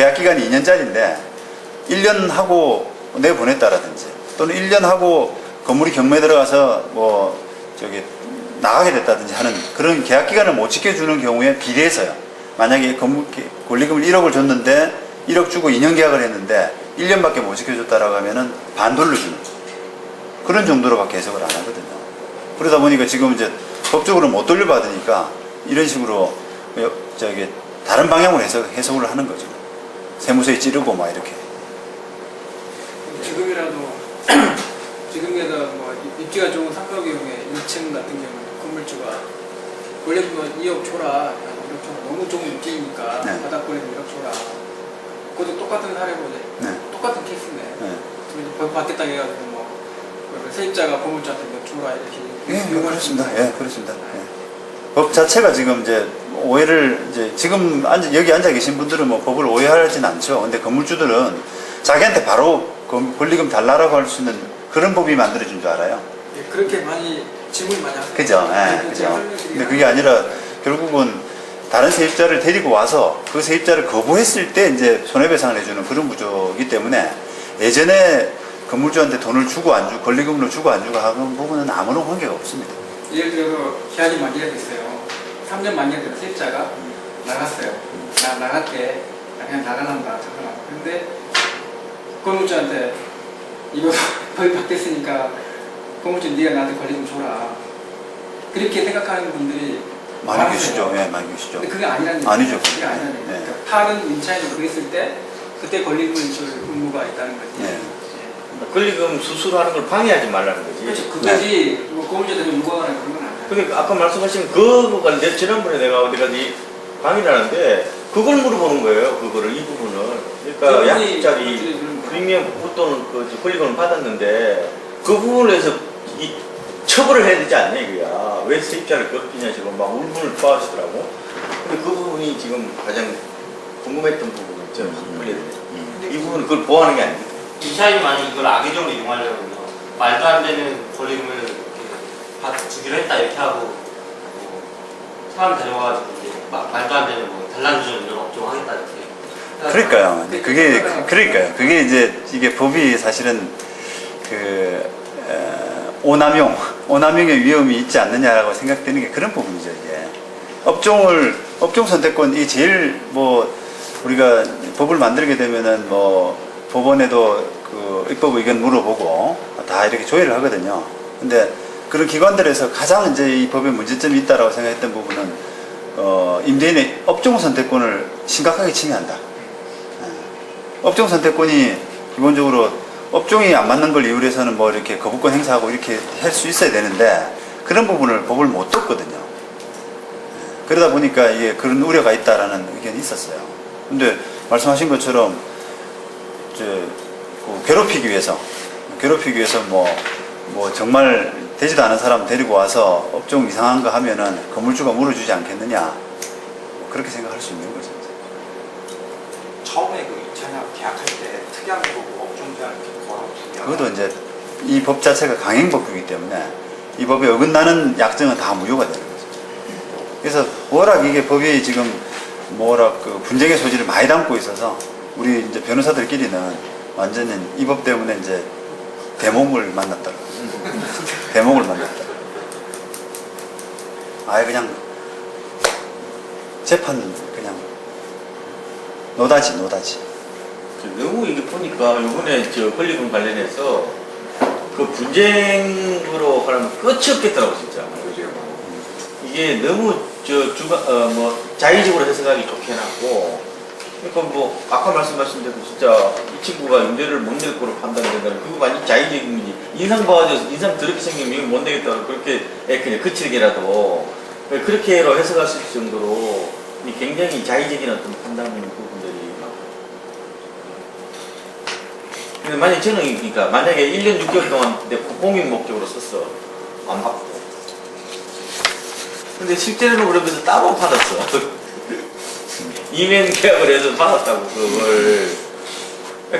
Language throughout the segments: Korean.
계약 기간이 2년짜리인데 1년 하고 내보냈다라든지 또는 1년 하고 건물이 경매에 들어가서 뭐 저기 나가게 됐다든지 하는 그런 계약 기간을 못 지켜주는 경우에 비례해서요. 만약에 권리금을 1억을 줬는데 1억 주고 2년 계약을 했는데 1년밖에 못 지켜줬다라고 하면은 반돌로 주는 그런 정도로밖에 해석을 안 하거든요. 그러다 보니까 지금 이제 법적으로 못 돌려받으니까 이런 식으로 저기 다른 방향으로 해석을 하는 거죠. 세무서에 찌르고 막 이렇게. 지금이라도 지금에다 뭐 입지가 좋은 상가비용에 1층 같은 경우는 건물주가 원래 뭐 2억 줘라, 1억 줘라, 너무 좋은 입지니까 네. 바닥권에서 1억 줘라. 그것도 똑같은 사례고 네. 똑같은 케이스네. 네. 법 받겠다 해가지고 뭐 세입자가 건물주한테 몇 줘라 이렇게. 예, 그렇습니다. 예, 그렇습니다. 예. 법 자체가 지금 이제 오해를 이제 지금 여기 앉아 계신 분들은 뭐 법을 오해하진 않죠. 근데 건물주들은 자기한테 바로 권리금 달라라고 할 수 있는 그런 법이 만들어진 줄 알아요. 예, 그렇게 많이 질문 많이 하세요. 그죠? 예, 그죠. 근데 그게 아니라 결국은 다른 세입자를 데리고 와서 그 세입자를 거부했을 때 이제 손해배상을 해주는 그런 구조이기 때문에 예전에 건물주한테 돈을 주고 안 주고 권리금으로 주고 안 주고 하는 부분은 아무런 관계가 없습니다. 예를 들어서 계약이 만기가 됐어요. 3년 만기가 돼서 세입자가 나갔어요. 나갈게. 그냥 나가란다. 잠깐만. 근데 건물주한테 이거 거의 바뀌었으니까 건물주 네가 나한테 권리금 줘라. 그렇게 생각하는 분들이 많이 계시죠? 예, 많이 계시죠. 근데 그게 아니라는 얘기죠. 아니죠. 그게 아니라는 얘기죠. 네. 그러니까 다른 임차인이 그랬을 때 그때 권리금을 줄 의무가 있다는 거지. 네. 권리금 수수하는 걸 방해하지 말라는 거지. 그렇죠. 그거지. 뭐 건물주한테 요구하는 그런 건 아니야. 그러니까 아까 말씀하신 그거가 지난번에 내가 어디까지 강의를 하는데 그걸 물어보는 거예요. 그거를 이 부분을. 그러니까 약짜리 프리미엄 또는 그 권리금을 받았는데 그 부분에서 이 처벌을 해야 되지 않냐 이거야. 왜 세입자를 괴롭히냐 지금 막 울분을 토하시더라고. 근데 그 부분이 지금 가장 궁금했던 부분이죠. 이 부분은 그걸 보호하는 게 아닙니다. 임차인이 만약 이걸 악의적으로 이용하려면 말도 안 되는 권리금을 주기로 했다 이렇게 하고 뭐 사람 데려와가지고 이제 말도 안 되는 뭐 단란주점 이런 업종 하겠다 이렇게. 그러니까요. 그러니까요. 그게 이제 이게 법이 사실은 그 오남용의 위험이 있지 않느냐라고 생각되는 게 그런 부분이죠. 이게 업종 선택권 이 제일 뭐 우리가 법을 만들게 되면은 뭐 법원에도 그 입법 의견 물어보고 다 이렇게 조율을 하거든요. 근데 그런 기관들에서 가장 이제 이 법에 문제점이 있다라고 생각했던 부분은 임대인의 업종 선택권을 심각하게 침해한다. 업종 선택권이 기본적으로 업종이 안 맞는 걸 이유로 해서는 뭐 이렇게 거부권 행사하고 이렇게 할 수 있어야 되는데 그런 부분을 법을 못 뒀거든요. 그러다 보니까 이게 그런 우려가 있다라는 의견이 있었어요. 근데 말씀하신 것처럼 괴롭히기 위해서 뭐 정말 되지도 않은 사람 데리고 와서 업종 이상한 거 하면은 건물주가 물어주지 않겠느냐 뭐 그렇게 생각할 수 있는 거죠. 처음에 그 입찰량 계약할 때 특이한 거고 업종자를 이렇게 걸어두면 그것도 이제 이 법 자체가 강행법규이기 때문에 이 법에 어긋나는 약정은 다 무효가 되는 거죠. 그래서 워낙 이게 법이 지금 그 분쟁의 소지를 많이 담고 있어서 우리 이제 변호사들끼리는 완전히 이 법 때문에 이제 대목을 만났다. 대목을 만났다. 아예 그냥 재판 그냥 노다지. 너무 이게 보니까 이번에 저 권리금 관련해서 그 분쟁으로 하면 끝이 없겠더라고 진짜. 이게 너무 자의적으로 해석하기 좋게 해놨고, 그러니까 뭐 아까 말씀하신 대로 진짜 이 친구가 임대를 못 낼 거로 판단된다면 그거 완전 자의적인 거지. 인상 봐가지고 인상 더럽게 생기면 이거 못 내겠다고 그렇게 그냥 그치게라도 그렇게로 해석할 수 있을 정도로 굉장히 자의적인 어떤 판단 부분들이 많고. 근데 만약에 저는 그러니까 만약에 1년 6개월 동안 내 공익 목적으로 썼어. 안 받고. 근데 실제로는 그러면서 따로 받았어. 이면 계약을 해서 받았다고 그걸.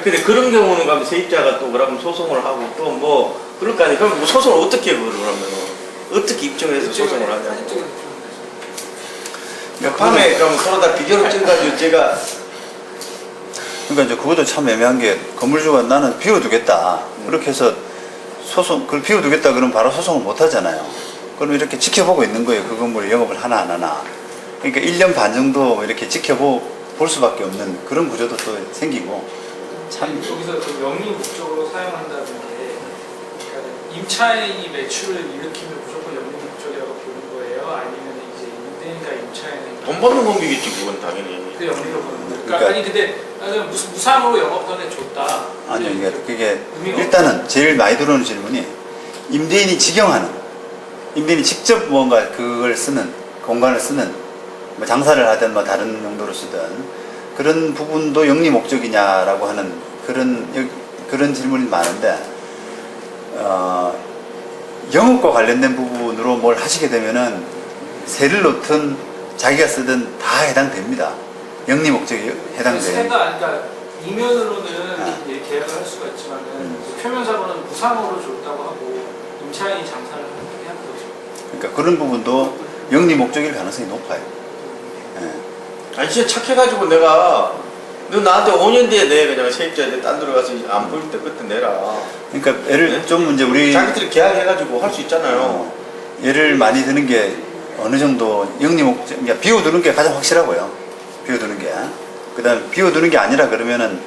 근데 그런 경우는 가면 세입자가 또 그러면 소송을 하고 또 뭐 그럴 거 아니에요. 그럼 뭐 소송을 어떻게 해 그러면 어떻게 입증해서 소송을 하냐고. 그러니까 밤에 그럼 서로 다 비교를 찍어가지고 제가 그러니까 이제 그것도 참 애매한 게 건물주가 나는 비워두겠다. 그렇게 해서 그걸 비워두겠다 그러면 바로 소송을 못 하잖아요. 그럼 이렇게 지켜보고 있는 거예요. 그 건물 영업을 하나 안 하나. 그러니까 1년 반 정도 이렇게 볼 수밖에 없는 그런 구조도 또 생기고. 참. 여기서 그 영리 목적으로 사용한다는 게 그러니까 임차인이 매출을 일으키면 무조건 영리 목적이라고 보는 거예요? 아니면 이제 임대인과 임차인은 돈 받는 공격이지 그건 당연히. 그 영리로 보는 거예요? 그러니까 아니 근데 무상으로 영업권에 줬다. 아니요, 근데 그게 의미가 일단은 제일 많이 들어오는 질문이 임대인이 직영하는, 임대인이 직접 뭔가 그걸 쓰는, 공간을 쓰는, 뭐 장사를 하든 뭐 다른 용도로 쓰든 그런 부분도 영리 목적이냐라고 하는 그런 질문이 많은데, 영업과 관련된 부분으로 뭘 하시게 되면은 세를 놓든 자기가 쓰든 다 해당됩니다. 영리 목적이 해당돼요. 세가 그러니까 이면으로는 아. 예, 계약을 할 수가 있지만은 표면상으로는 무상으로 줬다고 하고 임차인이 장사를 하게 한 거죠. 그러니까 그런 부분도 영리 목적일 가능성이 높아요. 예. 아니 진짜 착해가지고 너 나한테 5년 뒤에 내 그냥 세입자한테 딴 데로 가서 안 보일 때 그때 내라. 그러니까 예를 네? 좀 이제 우리 자기들이 계약해가지고 할 수 있잖아요. 예를 많이 드는 게 어느 정도 영리 목적, 그러니까 비워두는 게 가장 확실하고요. 비워두는 게. 그다음 비워두는 게 아니라 그러면은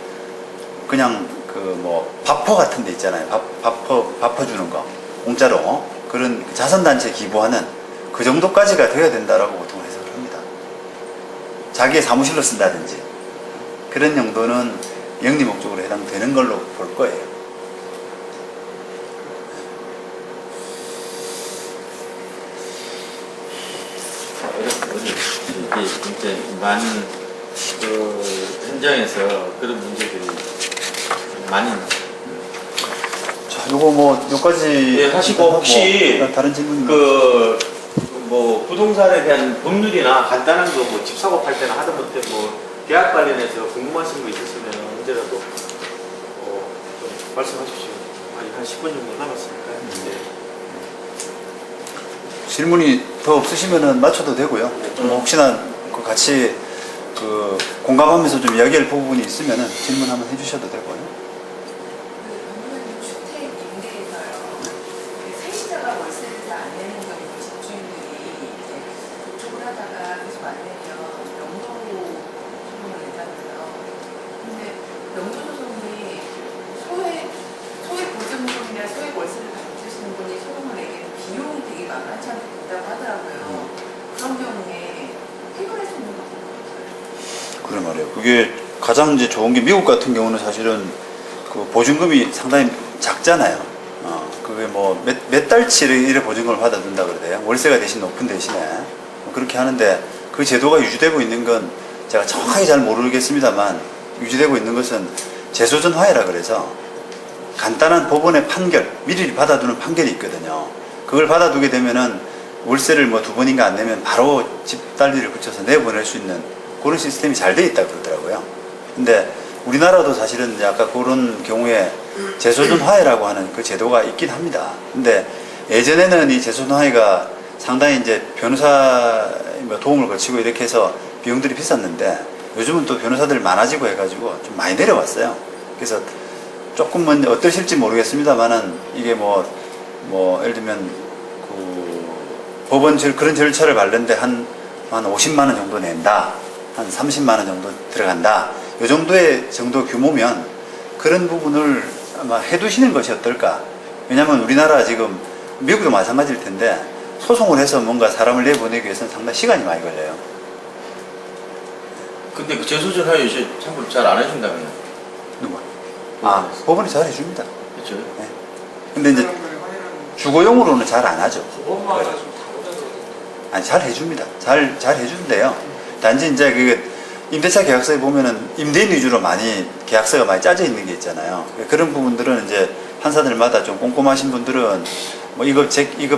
그냥 그 뭐 바퍼 같은 데 있잖아요. 바퍼 주는 거 공짜로 그런 자선단체 기부하는 그 정도까지가 돼야 된다라고 보통 해석을 합니다. 자기의 사무실로 쓴다든지 그런 용도는 영리 목적으로 해당되는 걸로 볼 거예요. 이게 진짜 많은 그 현장에서 그런 문제들이 많이 자, 요거 뭐 요까지 예, 하시고 혹시 뭐 다른 질문 뭐 부동산에 대한 법률이나 간단한 거 뭐 집 사고 팔 때나 하다못해 뭐 계약 관련해서 궁금하신 거 있으시면 언제라도 좀 말씀하십시오. 한 10분 정도 남았으니까. 네. 질문이 더 없으시면은 맞춰도 되고요. 뭐 혹시나 그 같이 그 공감하면서 좀 이야기할 부분이 있으면은 질문 한번 해주셔도 되고요. 주택 임대에서요. 세입자가 월세를 잘 안 내는 경우 집주인들이 이제 그쪽을 하다가 계속 안 내면 영도 소송을 내잖아요. 근데 영도 소송이 소액 보증금이나 소액 월세를 받으시는 분이 소송을 내기에는 비용이 되게 만만치 않게 든다고 하더라고요. 그런 경우에 해결할 수 있는 방법은 없어요. 그래 말이에요. 그게 가장 이제 좋은 게 미국 같은 경우는 사실은 그 보증금이 상당히 작잖아요. 그게 뭐 몇 달치 이래 보증금을 받아준다 그러대요. 월세가 대신 높은 대신에 뭐 그렇게 하는데 그 제도가 유지되고 있는 건 제가 정확하게 잘 모르겠습니다만 유지되고 있는 것은 재소전화해라 그래서 간단한 법원의 판결, 미리 받아두는 판결이 있거든요. 그걸 받아두게 되면은 월세를 뭐 2번인가 안 내면 바로 집 달리를 거쳐서 내보낼 수 있는 그런 시스템이 잘 돼 있다 그러더라고요. 근데 우리나라도 사실은 이제 아까 그런 경우에 재소전화해라고 하는 그 제도가 있긴 합니다. 근데 예전에는 이 재소전화해가 상당히 이제 변호사 도움을 거치고 이렇게 해서 비용들이 비쌌는데 요즘은 또 변호사들 많아지고 해가지고 좀 많이 내려왔어요. 그래서 조금은 어떠실지 모르겠습니다만은 이게 뭐 예를 들면 그 법원 그런 절차를 밟는데 한 50만 원 정도 낸다. 한 30만 원 정도 들어간다. 이 정도의 규모면 그런 부분을 아마 해두시는 것이 어떨까. 왜냐하면 우리나라 지금 미국도 마찬가지일 텐데 소송을 해서 뭔가 사람을 내보내기 위해서는 상당히 시간이 많이 걸려요. 근데 그 재소전화에 이제 참고로 잘 안 해준다면. 누가? 법원이 잘 해줍니다. 그렇죠. 네. 근데 이제 주거용으로는 잘 안 하죠. 법원마다 그래. 좀 다르다고. 아니, 잘 해줍니다. 잘 해주는데요. 단지 이제 그 임대차 계약서에 보면은 임대인 위주로 많이 계약서가 많이 짜져 있는 게 있잖아요. 그런 부분들은 이제 판사들마다 좀 꼼꼼하신 분들은 뭐 이거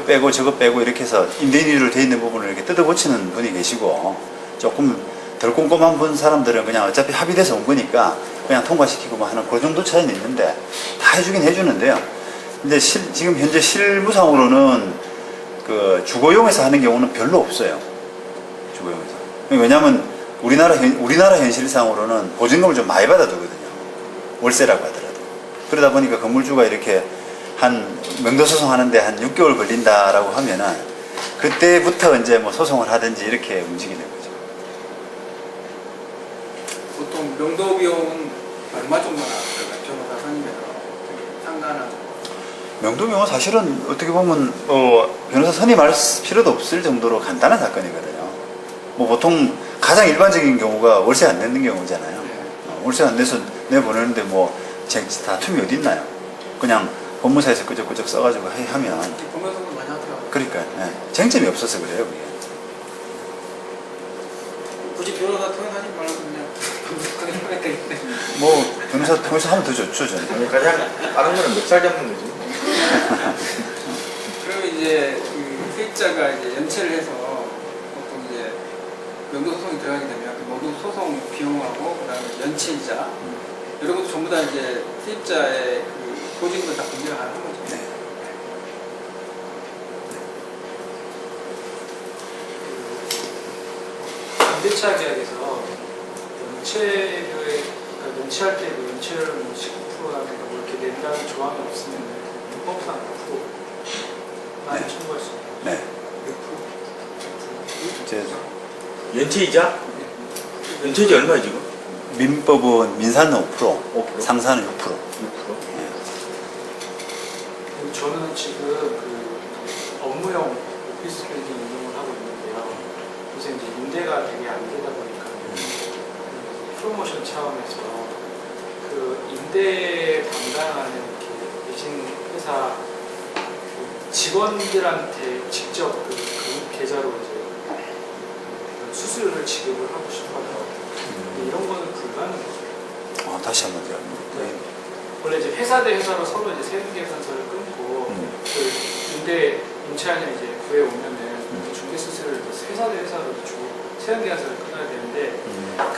빼고 저거 빼고 이렇게 해서 임대인 위주로 돼 있는 부분을 이렇게 뜯어 고치는 분이 계시고 조금 덜 꼼꼼한 사람들은 그냥 어차피 합의돼서 온 거니까 그냥 통과시키고 뭐 하는 그 정도 차이는 있는데 다 해주긴 해주는데요. 근데 지금 현재 실무상으로는 그 주거용에서 하는 경우는 별로 없어요. 주거용에서. 왜냐하면 우리나라 현실상으로는 보증금을 좀 많이 받아두거든요. 월세라고 하더라도. 그러다 보니까 건물주가 이렇게 한 명도 소송하는데 한 6개월 걸린다라고 하면은 그때부터 이제 뭐 소송을 하든지 이렇게 움직이는 거죠. 보통 명도 비용은 얼마 정도 나왔어요? 변호사 선임해서 상관하고. 명도명은 사실은 어떻게 보면 변호사 선임할 필요도 없을 정도로 간단한 사건이거든요. 뭐 보통 가장 일반적인 경우가 월세 안 내는 경우잖아요. 월세 안 내서 내보내는데 뭐 다툼이 어디 있나요? 그냥 법무사에서 끄적끄적 써가지고 하면 보면서도 많이 하더라고요. 그러니까 쟁점이 없어서 그래요. 그게. 굳이 변호사 통역하지 말고 그냥 검색하게 하면 되겠네. 뭐 변호사 통해서 하면 더 좋죠 저는. 아니, 가장 빠른 거는 멱살 잡는 거지. 그러면 이제 그 세입자가 이제 연체를 해서 보통 이제 명도 소송이 들어가게 되면 그 모두 소송 비용하고 그다음에 연체이자 이런 것도 전부 다 이제 세입자의 그 보증금을 다 분쟁을 하는 거죠. 네. 임대차 계약에서 연체할 때 그 연체를 뭐 19%라든가 뭐 이렇게 낸다는 조항이 없으면 민법상 6%만 네. 청구할 수 있어요. 네. 6%? 이제 연체이자? 연체이자 얼마야 지금? 민법은 민사는 5%, 5%? 상사는 6%. 6%? 그리고 저는 지금 그 업무용 오피스 빌딩 운영을 하고 있는데요. 요새 이제 임대가 되게 안 되다 보니까 프로모션 차원에서 그 임대 담당하는 이렇게 대신 회사 그 직원들한테 직접 그 계좌로 이제 그 수수료를 지급을 하고 싶어요. 근데 이런 거는 불가능해요. 다시 한번 더. 네. 원래 이제 회사 대 회사로 서로 이제 세금 계산서를 끊고 그 임차인을 이제 구해 오면은 그 중개 수수료를 회사 대 회사로 주고 세금 계산서를 끊어야 되는데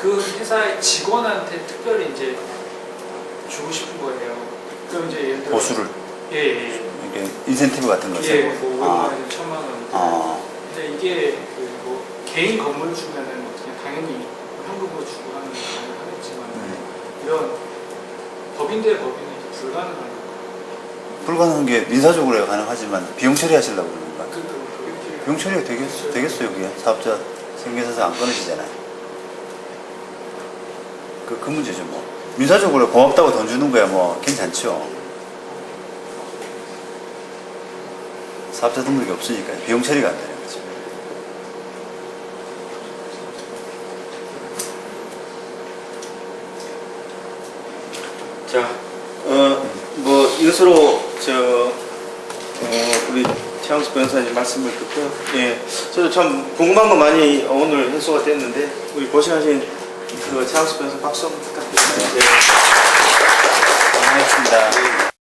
그 회사의 직원한테 특별히 이제 주고 싶은 거예요. 그럼 이제 예를 들어 보수를 예. 이게 인센티브 같은 거죠. 예, 뭐 500만 원, 1000만 원. 근데 이게 그 뭐 개인 건물 주면은 뭐 그냥 당연히 현금으로 주고 하는 건 가능하겠지만 이런 법인 대 법인은 이제 불가능한 거예요. 불가능한 게 민사적으로 가능하지만 비용 처리하시려고 그러는 거야. 그 비용 처리가 되겠어요, 그게. 사업자 생계사서 안 끊어지잖아요. 그 문제죠, 뭐. 민사적으로 고맙다고 돈 주는 거야, 뭐, 괜찮죠. 사업자 등록이 없으니까 비용 처리가 안 되는 거죠. 자, 뭐 이것으로 우리 최항수 변호사님 말씀을 듣고, 예, 저도 참 궁금한 거 많이 오늘 해소가 됐는데 우리 고생하신 그 최항수 변호사 박수 한번 부탁드립니다. 예. 고생하셨습니다.